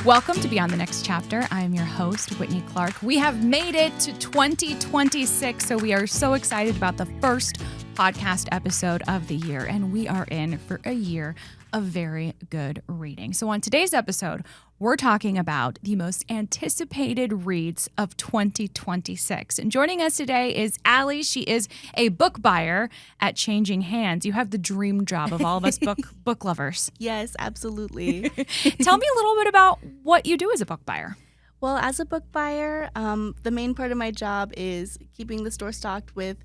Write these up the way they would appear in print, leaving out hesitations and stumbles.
Welcome to Beyond the Next Chapter. I am your host, Whitney Clarke. We have made it to 2026, so we are so excited about the first podcast episode of the year, and we are in for a year of very good reading. So on today's episode, we're talking about the most anticipated reads of 2026. And joining us today is Ali. She is a book buyer at Changing Hands. You have the dream job of all of us book lovers. Yes, absolutely. Tell me a little bit about what you do as a book buyer. Well, as a book buyer, the main part of my job is keeping the store stocked with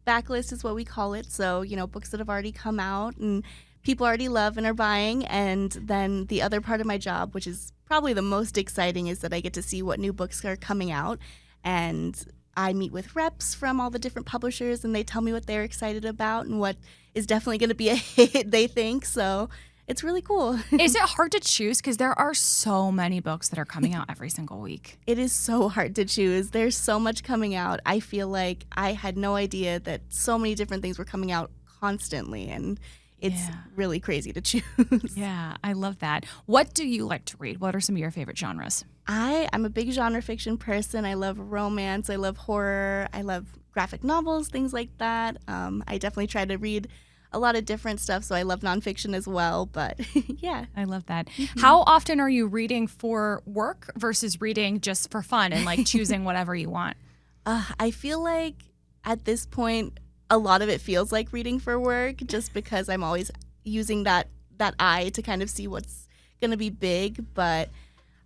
backlist is what we call it. So, books that have already come out and people already love and are buying. And then the other part of my job, which is probably the most exciting, is that I get to see what new books are coming out. And I meet with reps from all the different publishers, and they tell me what they're excited about and what is definitely going to be a hit, they think. So it's really cool. Is it hard to choose? Because there are so many books that are coming out every single week. It is so hard to choose. There's so much coming out. I feel like I had no idea that so many different things were coming out constantly, and it's really crazy to choose. Yeah, I love that. What do you like to read? What are some of your favorite genres? I'm a big genre fiction person. I love romance. I love horror. I love graphic novels, things like that. I definitely try to read a lot of different stuff, so I love nonfiction as well. But yeah. I love that. Mm-hmm. How often are you reading for work versus reading just for fun and like choosing whatever you want? I feel like at this point, a lot of it feels like reading for work, just because I'm always using that eye to kind of see what's going to be big. But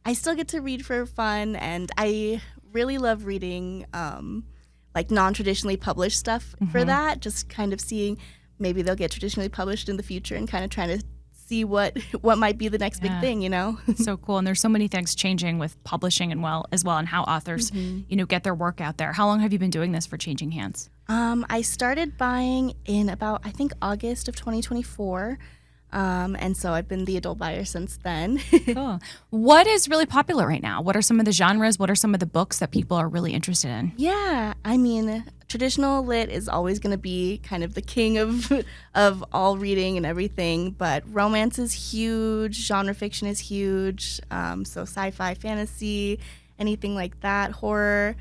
I still get to read for fun, and I really love reading like non-traditionally published stuff for that, just kind of seeing maybe they'll get traditionally published in the future and kind of trying to see what might be the next big thing, So cool. And there's so many things changing with publishing and and how authors, get their work out there. How long have you been doing this for Changing Hands? I started buying in about, I think, August of 2024. And so I've been the adult buyer since then. Cool. What is really popular right now? What are some of the genres? What are some of the books that people are really interested in? Yeah, I mean, traditional lit is always going to be kind of the king of all reading and everything, but romance is huge, genre fiction is huge, so sci-fi, fantasy, anything like that, horror.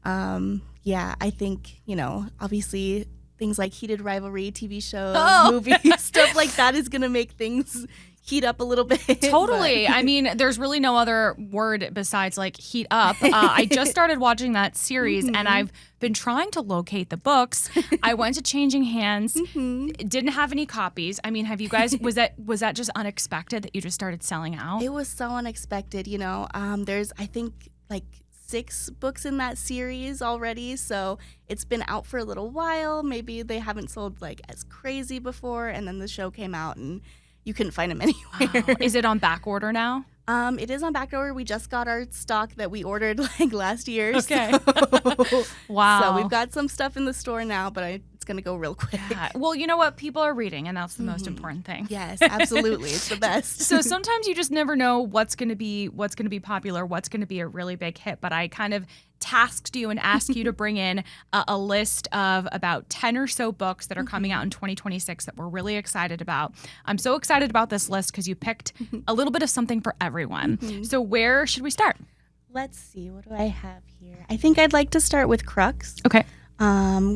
Yeah, I think, obviously things like heated rivalry, TV shows, movies, stuff like that is going to make things heat up a little bit. Totally. I mean, there's really no other word besides like heat up. I just started watching that series and I've been trying to locate the books. I went to Changing Hands, didn't have any copies. I mean, have you guys, was that just unexpected that you just started selling out? It was so unexpected, there's, I think, like 6 books in that series already, so it's been out for a little while. Maybe they haven't sold like as crazy before, and then the show came out and you couldn't find them anywhere. Oh, is it on back order now? It is on back order. We just got our stock that we ordered like last year. Okay. So, wow. So we've got some stuff in the store now, but it's going to go real quick. Yeah. Well, you know what? People are reading, and that's the most important thing. Yes, absolutely. It's the best. So sometimes you just never know what's going to be popular, what's going to be a really big hit. But I kind of tasked you and asked you to bring in a list of about 10 or so books that are coming out in 2026 that we're really excited about. I'm so excited about this list because you picked a little bit of something for everyone. So where should we start? Let's see. What do I have here? I think I'd like to start with Crux. Okay.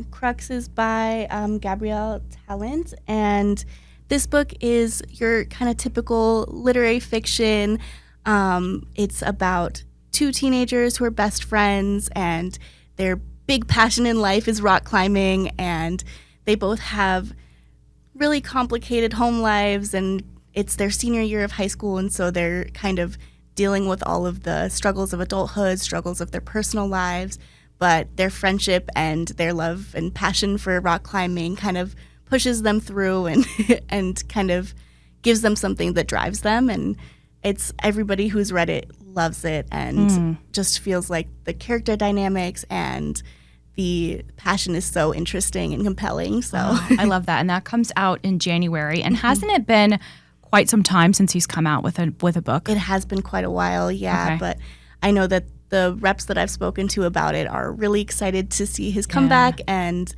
Crux is by Gabrielle Tallent, and this book is your kind of typical literary fiction. It's about 2 teenagers who are best friends, and their big passion in life is rock climbing, and they both have really complicated home lives, and it's their senior year of high school, and so they're kind of dealing with all of the struggles of adulthood, struggles of their personal lives, but their friendship and their love and passion for rock climbing kind of pushes them through and kind of gives them something that drives them, and it's everybody who's read it loves it and just feels like the character dynamics and the passion is so interesting and compelling. So I love that. And that comes out in January. And hasn't it been quite some time since he's come out with a book? It has been quite a while, yeah. Okay. But I know that the reps that I've spoken to about it are really excited to see his comeback and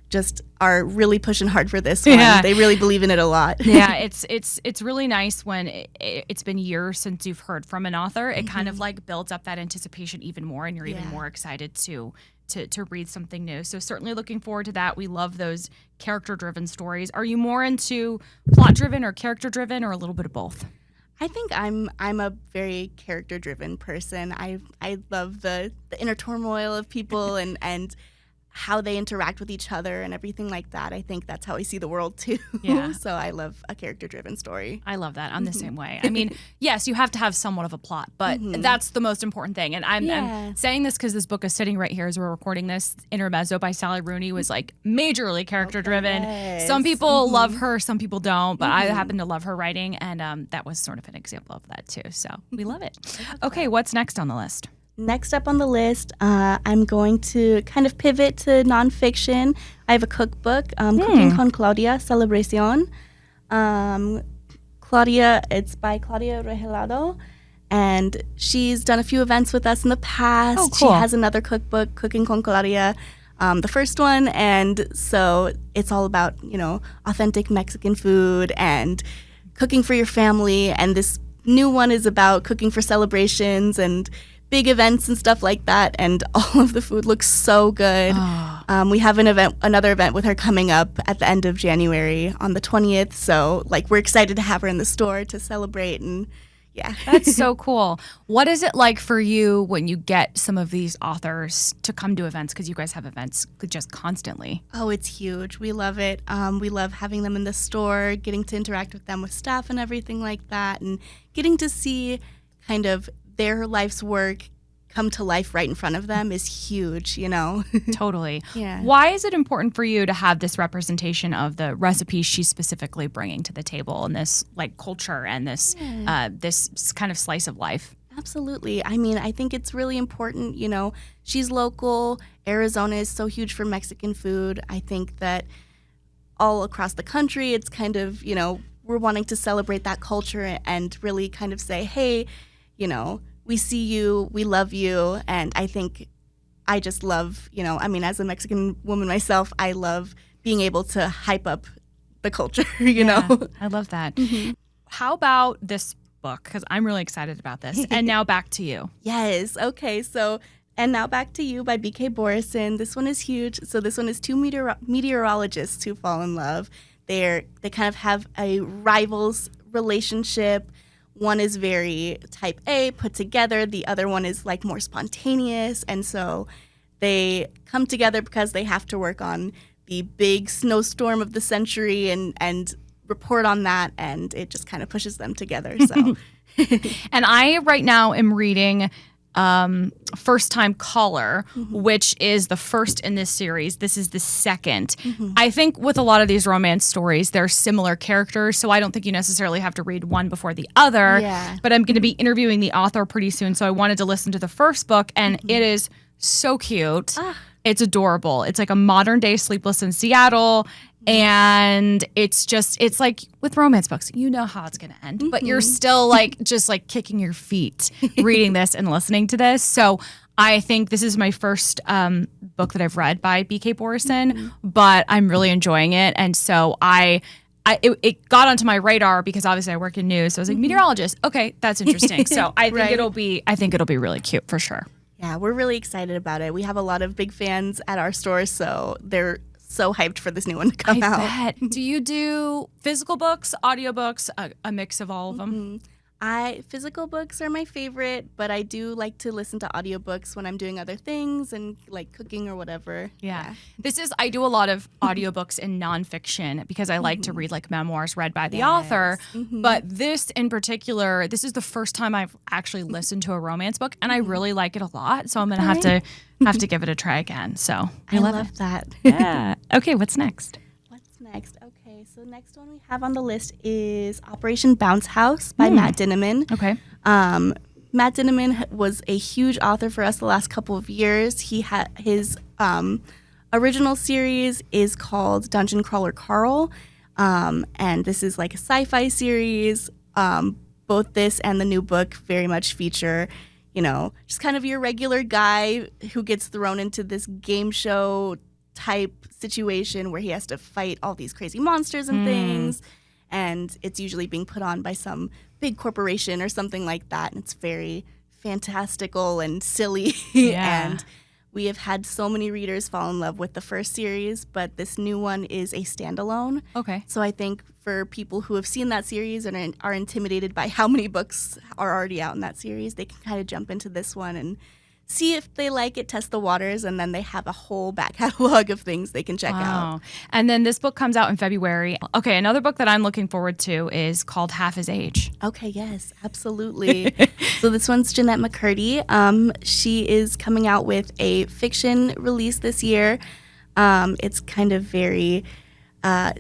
just are really pushing hard for this one. They really believe in it a lot. Yeah, it's really nice when it's been years since you've heard from an author. It kind of like builds up that anticipation even more, and you're even more excited to read something new. So certainly looking forward to that. We love those character-driven stories. Are you more into plot-driven or character-driven, or a little bit of both? I think I'm a very character-driven person. I love the inner turmoil of people and how they interact with each other and everything like that. I think that's how I see the world too. Yeah. So I love a character-driven story. I love that. I'm the same way. I mean, yes, you have to have somewhat of a plot, but that's the most important thing. And I'm saying this because this book is sitting right here as we're recording this. Intermezzo by Sally Rooney was like majorly character-driven. Okay, yes. Some people love her, some people don't, but I happen to love her writing, and that was sort of an example of that too. So we love it. Okay, what's next on the list? Next up on the list, I'm going to kind of pivot to nonfiction. I have a cookbook, Cooking con Claudia, Celebración. Claudia, it's by Claudia Regalado, and she's done a few events with us in the past. Oh, cool. She has another cookbook, Cooking con Claudia, the first one, and so it's all about, authentic Mexican food and cooking for your family, and this new one is about cooking for celebrations and big events and stuff like that, and all of the food looks so good. We have another event with her coming up at the end of January on the 20th, so we're excited to have her in the store to celebrate, and yeah. That's so cool. What is it like for you when you get some of these authors to come to events, because you guys have events just constantly? Oh, it's huge. We love it. We love having them in the store, getting to interact with them with staff and everything like that, and getting to see kind of their life's work come to life right in front of them is huge, Totally. Yeah. Why is it important for you to have this representation of the recipes she's specifically bringing to the table, and this culture and this this kind of slice of life? Absolutely. I mean, I think it's really important, she's local. Arizona is so huge for Mexican food. I think that all across the country, it's kind of, we're wanting to celebrate that culture and really kind of say, hey, we see you, we love you, and I think I just love, as a Mexican woman myself, I love being able to hype up the culture, know? I love that. How about this book? Because I'm really excited about this. And Now Back to You. Yes. Okay. So, And Now Back to You by B.K. Borison. This one is huge. So this one is two meteorologists who fall in love. They kind of have a rivals relationship. One is very type A, put together. The other one is more spontaneous. And so they come together because they have to work on the big snowstorm of the century and report on that. And it just kind of pushes them together. So, and I right now am reading First Time Caller, which is the first in this series. This is the second. I think with a lot of these romance stories, they're similar characters, so I don't think you necessarily have to read one before the other. Yeah. But I'm going to be interviewing the author pretty soon, so I wanted to listen to the first book, and it is so cute. It's adorable. It's like a modern day Sleepless in Seattle. And it's like with romance books, you know how it's going to end, but you're still just kicking your feet reading this and listening to this. So I think this is my first book that I've read by B.K. Borison, but I'm really enjoying it. And so it got onto my radar because obviously I work in news. So I was like, meteorologist. Okay, that's interesting. So I think it'll be really cute for sure. Yeah, we're really excited about it. We have a lot of big fans at our store, so they're so hyped for this new one to come out. I bet. Do you do physical books, audiobooks, a mix of all of them? Physical books are my favorite, but I do like to listen to audiobooks when I'm doing other things and cooking or whatever. Yeah. I do a lot of audiobooks in nonfiction because I like to read memoirs read by the author. But this in particular, this is the first time I've actually listened to a romance book, and I really like it a lot. So I'm going to have to give it a try again. So I love that. Yeah. Okay, what's next? Okay, so next one we have on the list is Operation Bounce House by Matt Dinniman. Okay. Matt Dinniman was a huge author for us the last couple of years. He had his original series is called Dungeon Crawler Carl, and this is a sci-fi series. Both this and the new book very much feature, just kind of your regular guy who gets thrown into this game show type situation where he has to fight all these crazy monsters and things. And it's usually being put on by some big corporation or something like that. And it's very fantastical and silly. Yeah. And we have had so many readers fall in love with the first series, but this new one is a standalone. Okay. So I think for people who have seen that series and are intimidated by how many books are already out in that series, they can kind of jump into this one and see if they like it, test the waters, and then they have a whole back catalog of things they can check out. And then this book comes out in February. Okay, another book that I'm looking forward to is called Half His Age. Okay, yes, absolutely. So this one's Jennette McCurdy. She is coming out with a fiction release this year. It's kind of very, I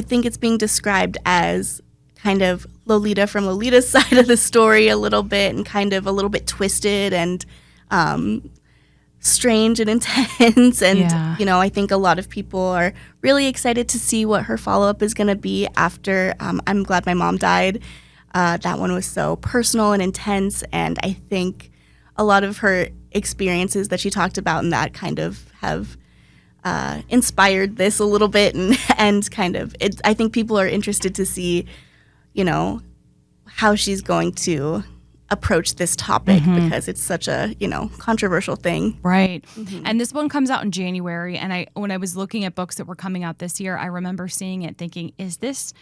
think it's being described as kind of Lolita from Lolita's side of the story a little bit, and kind of a little bit twisted and strange and intense. And, I think a lot of people are really excited to see what her follow-up is going to be after I'm Glad My Mom Died. That one was so personal and intense, and I think a lot of her experiences that she talked about in that kind of have inspired this a little bit, and kind of, I think people are interested to see, how she's going to approach this topic, because it's such a, controversial thing. Right. And this one comes out in January. And when I was looking at books that were coming out this year, I remember seeing it thinking, is this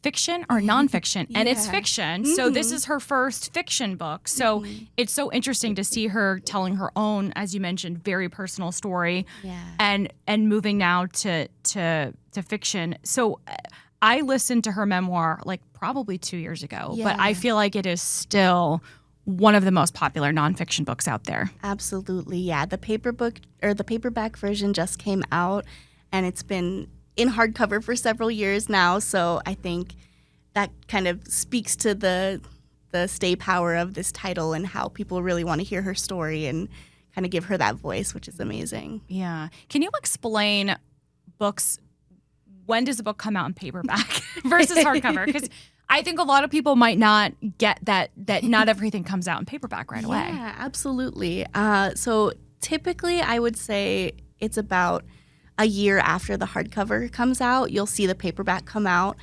fiction or nonfiction? And it's fiction. So this is her first fiction book. So it's so interesting to see her telling her own, as you mentioned, very personal story, and moving now to fiction. So I listened to her memoir like probably 2 years ago, but I feel like it is still one of the most popular nonfiction books out there. Absolutely, yeah. The paperback version just came out, and it's been in hardcover for several years now. So I think that kind of speaks to the stay power of this title and how people really want to hear her story and kind of give her that voice, which is amazing. Yeah. Can you explain books? When does a book come out in paperback versus hardcover? Because I think a lot of people might not get that not everything comes out in paperback right away. Yeah, absolutely. So typically I would say it's about a year after the hardcover comes out, you'll see the paperback come out.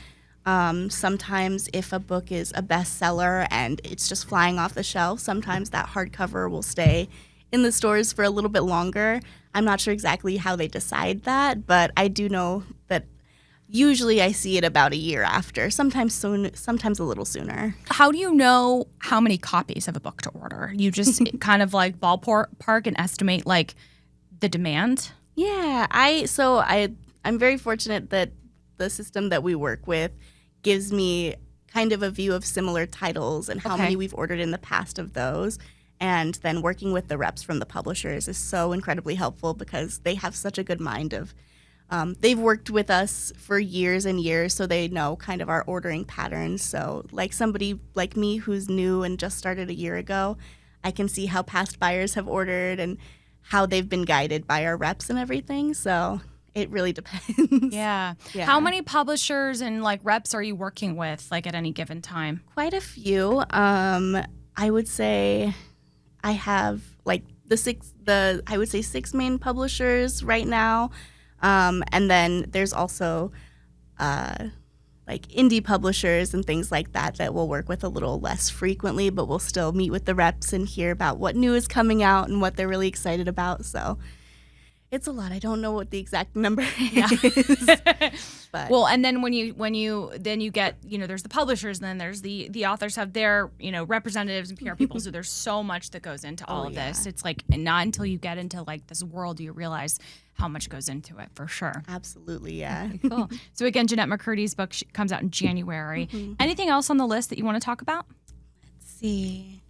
Sometimes if a book is a bestseller and it's just flying off the shelf, sometimes that hardcover will stay in the stores for a little bit longer. I'm not sure exactly how they decide that, but I do know that usually I see it about a year after, sometimes soon, sometimes a little sooner. How do you know how many copies of a book to order? You just kind of like ballpark and estimate like the demand? Yeah, I'm very fortunate that the system that we work with gives me kind of a view of similar titles and how many we've ordered in the past of those. And then working with the reps from the publishers is so incredibly helpful because they have such a good mind of they've worked with us for years and years, so they know kind of our ordering patterns. So like somebody like me who's new and just started a year ago, I can see how past buyers have ordered and how they've been guided by our reps and everything. So it really depends. Yeah. How many publishers and like reps are you working with like at any given time? Quite a few. I would say I have like I would say 6 main publishers right now. And then there's also like indie publishers and things like that we'll work with a little less frequently, but we'll still meet with the reps and hear about what new is coming out and what they're really excited about. So it's a lot. I don't know what the exact number is. But. Well, and then when you get, there's the publishers, and then there's the authors have their, representatives and PR people. So there's so much that goes into all of this. It's like not until you get into like this world do you realize how much goes into it, for sure. Absolutely, yeah. Cool. So again, Jennette McCurdy's book comes out in January. Anything else on the list that you want to talk about? Let's see.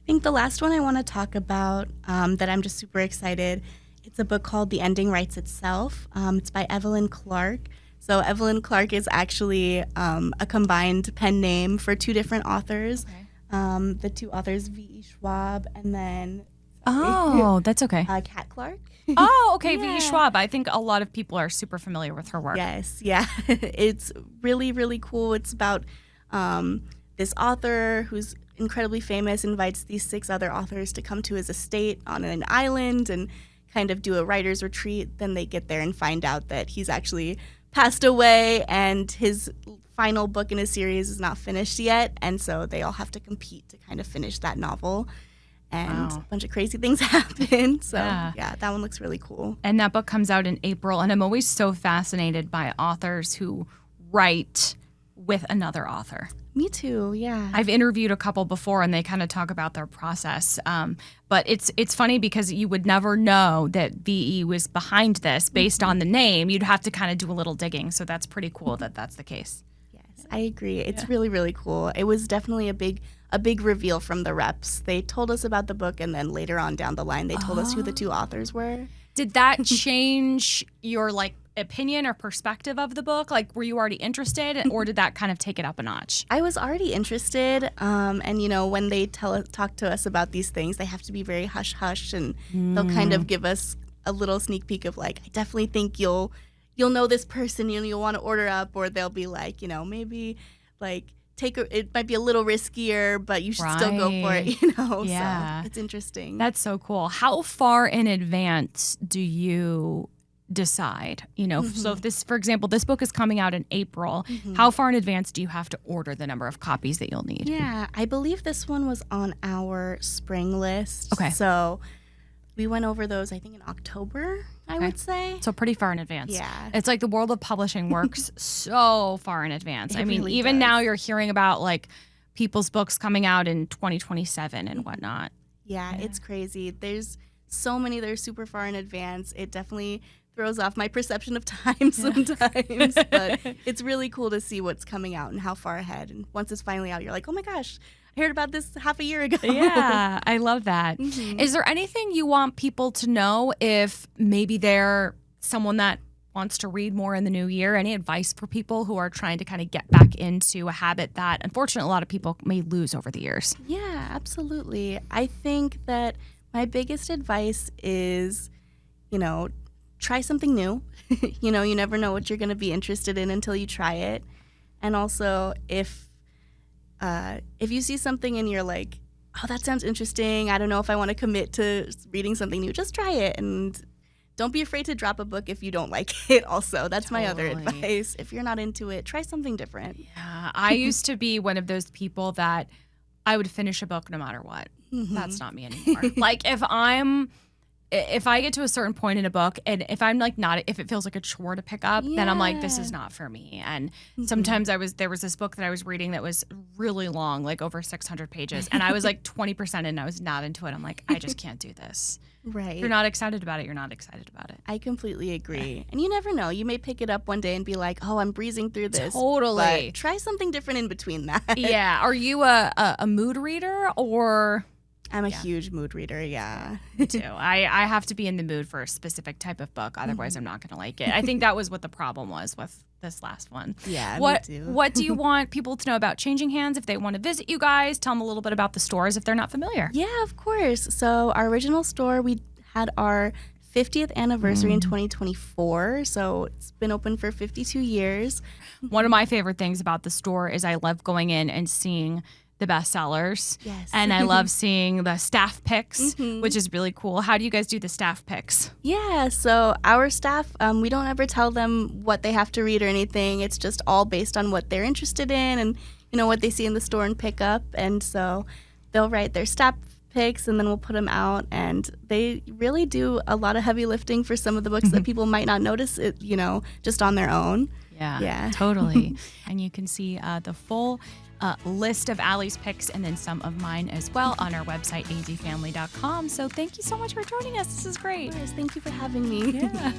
I think the last one I want to talk about that I'm just super excited. It's a book called The Ending Writes Itself. It's by Evelyn Clarke. So Evelyn Clarke is actually a combined pen name for 2 different authors. Okay. The 2 authors, V.E. Schwab, and then... Oh, that's okay. Kat Clarke. Oh, okay, yeah. V.E. Schwab. I think a lot of people are super familiar with her work. Yes, yeah. It's really, really cool. It's about this author who's incredibly famous, invites these 6 other authors to come to his estate on an island and kind of do a writer's retreat. Then they get there and find out that he's actually passed away and his final book in his series is not finished yet. And so they all have to compete to kind of finish that novel. And a bunch of crazy things happen. So, yeah, that one looks really cool. And that book comes out in April. And I'm always so fascinated by authors who write with another author. Me too, yeah. I've interviewed a couple before, and they kind of talk about their process. But it's funny because you would never know that VE was behind this based on the name. You'd have to kind of do a little digging. So that's pretty cool that that's the case. Yes, I agree. It's really, really cool. It was definitely a big reveal from the reps. They told us about the book, and then later on down the line, they told us who the two authors were. Did that change your opinion or perspective of the book? Like, were you already interested, or did that kind of take it up a notch? I was already interested, and when they talk to us about these things, they have to be very hush-hush, and they'll kind of give us a little sneak peek of I definitely think you'll know this person, you'll want to order up, or they'll be maybe it might be a little riskier, but you should still go for it, Yeah. So it's interesting. That's so cool. How far in advance do you decide? So if this, for example, this book is coming out in April, how far in advance do you have to order the number of copies that you'll need? Yeah, I believe this one was on our spring list. Okay. So we went over those, I think, in October, I would say. So pretty far in advance. Yeah. It's like the world of publishing works so far in advance. It really even does. now you're hearing about people's books coming out in 2027 and whatnot. Yeah, it's crazy. There's so many that are super far in advance. It definitely throws off my perception of time sometimes, but it's really cool to see what's coming out and how far ahead. And once it's finally out, you're like, oh my gosh, I heard about this half a year ago. Yeah, I love that. Is there anything you want people to know if maybe they're someone that wants to read more in the new year? Any advice for people who are trying to kind of get back into a habit that, unfortunately, a lot of people may lose over the years? Yeah, absolutely. I think that my biggest advice is, try something new. You never know what you're going to be interested in until you try it. And also, if you see something and you're like, oh, that sounds interesting, I don't know if I want to commit to reading something new, just try it. And don't be afraid to drop a book if you don't like it also. That's my other advice. If you're not into it, try something different. Yeah, I used to be one of those people that I would finish a book no matter what. That's not me anymore. If I get to a certain point in a book, and if I'm if it feels like a chore to pick up, then I'm like, this is not for me. And sometimes there was this book that I was reading that was really long, over 600 pages. And I was 20% in, I was not into it. I'm like, I just can't do this. Right. If you're not excited about it, you're not excited about it. I completely agree. Yeah. And you never know. You may pick it up one day and be like, oh, I'm breezing through this. Totally. But try something different in between that. Yeah. Are you a mood reader or... I'm a huge mood reader, yeah. Me too. I have to be in the mood for a specific type of book. Otherwise, I'm not going to like it. I think that was what the problem was with this last one. Yeah, me too. What do you want people to know about Changing Hands if they want to visit you guys? Tell them a little bit about the stores if they're not familiar. Yeah, of course. So our original store, we had our 50th anniversary in 2024. So it's been open for 52 years. One of my favorite things about the store is I love going in and seeing the bestsellers. Yes. And I love seeing the staff picks, which is really cool. How do you guys do the staff picks? Yeah, so our staff, we don't ever tell them what they have to read or anything. It's just all based on what they're interested in and, what they see in the store and pick up. And so they'll write their staff picks and then we'll put them out. And they really do a lot of heavy lifting for some of the books that people might not notice it, just on their own. Yeah. Totally. And you can see the full list of Ali's picks and then some of mine as well on our website, azfamily.com. So thank you so much for joining us. This is great. Of course. Thank you for having me. Yeah.